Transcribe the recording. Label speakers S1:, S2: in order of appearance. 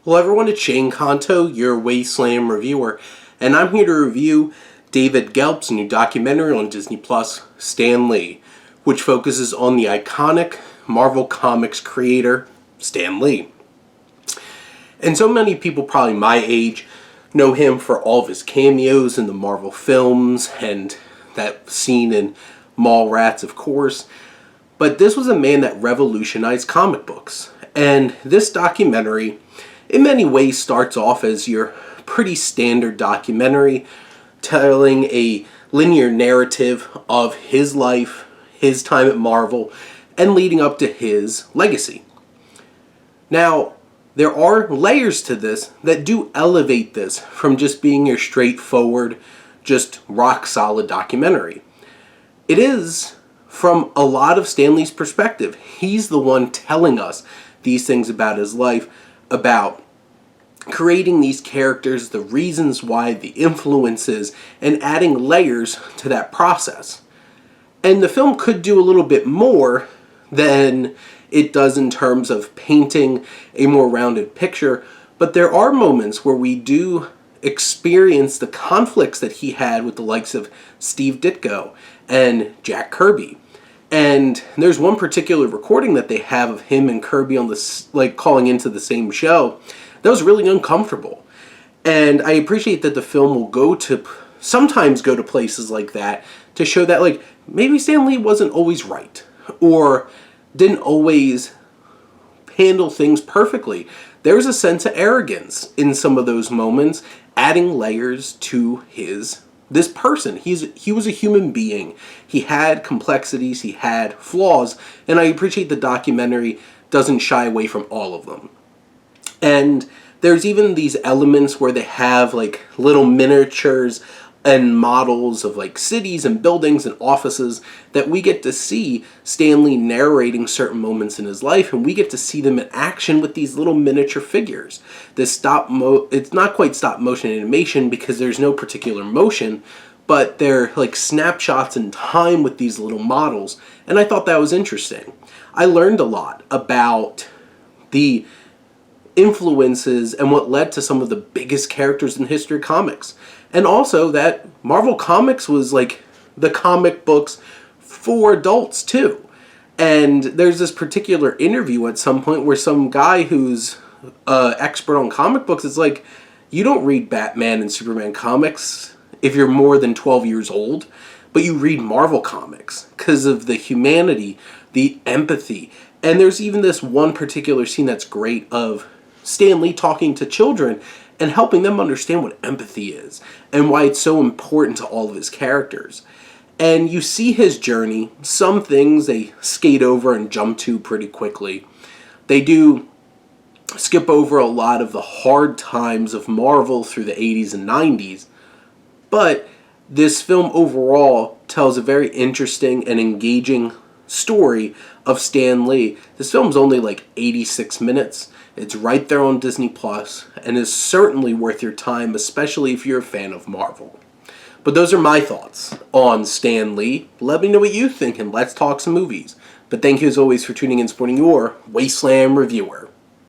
S1: Hello everyone, it's Shane Kanto, your Wasteland reviewer, and I'm here to review David Gelb's new documentary on Disney Plus, Stan Lee, which focuses on the iconic Marvel Comics creator, Stan Lee. And so many people probably my age know him for all of his cameos in the Marvel films and that scene in Mallrats, of course. But this was a man that revolutionized comic books. And this documentary, in many ways, starts off as your pretty standard documentary telling a linear narrative of his life, his time at Marvel, and leading up to his legacy. Now, there are layers to this that do elevate this from just being your straightforward, just rock-solid documentary. It is from a lot of Stan Lee's perspective. He's the one telling us these things about his life, about creating these characters, the reasons why, the influences, and adding layers to that process. And the film could do a little bit more than it does in terms of painting a more rounded picture, but there are moments where we do experience the conflicts that he had with the likes of Steve Ditko and Jack Kirby. And there's one particular recording that they have of him and Kirby on this, calling into the same show, that was really uncomfortable. And I appreciate that the film will sometimes go to places like that to show that, maybe Stan Lee wasn't always right, or didn't always handle things perfectly. There's a sense of arrogance in some of those moments, adding layers to this person. He was a human being. He had complexities, he had flaws, and I appreciate the documentary doesn't shy away from all of them. And there's even these elements where they have little miniatures and models of cities and buildings and offices that we get to see Stan Lee narrating certain moments in his life, and we get to see them in action with these little miniature figures. It's not quite stop motion animation because there's no particular motion, but they're snapshots in time with these little models, and I thought that was interesting. I learned a lot about the influences and what led to some of the biggest characters in history of comics. And also that Marvel Comics was the comic books for adults too. And there's this particular interview at some point where some guy who's expert on comic books is you don't read Batman and Superman comics if you're more than 12 years old, but you read Marvel Comics because of the humanity, the empathy. And there's even this one particular scene that's great of Stan Lee talking to children and helping them understand what empathy is and why it's so important to all of his characters. And you see his journey. Some things they skate over and jump to pretty quickly. They do skip over a lot of the hard times of Marvel through the 80s and 90s. But this film overall tells a very interesting and engaging story of Stan Lee. This film's only 86 minutes. It's right there on Disney Plus and is certainly worth your time, especially if you're a fan of Marvel. But those are my thoughts on Stan Lee. Let me know what you think and let's talk some movies. But thank you as always for tuning in and supporting your Wasteland reviewer.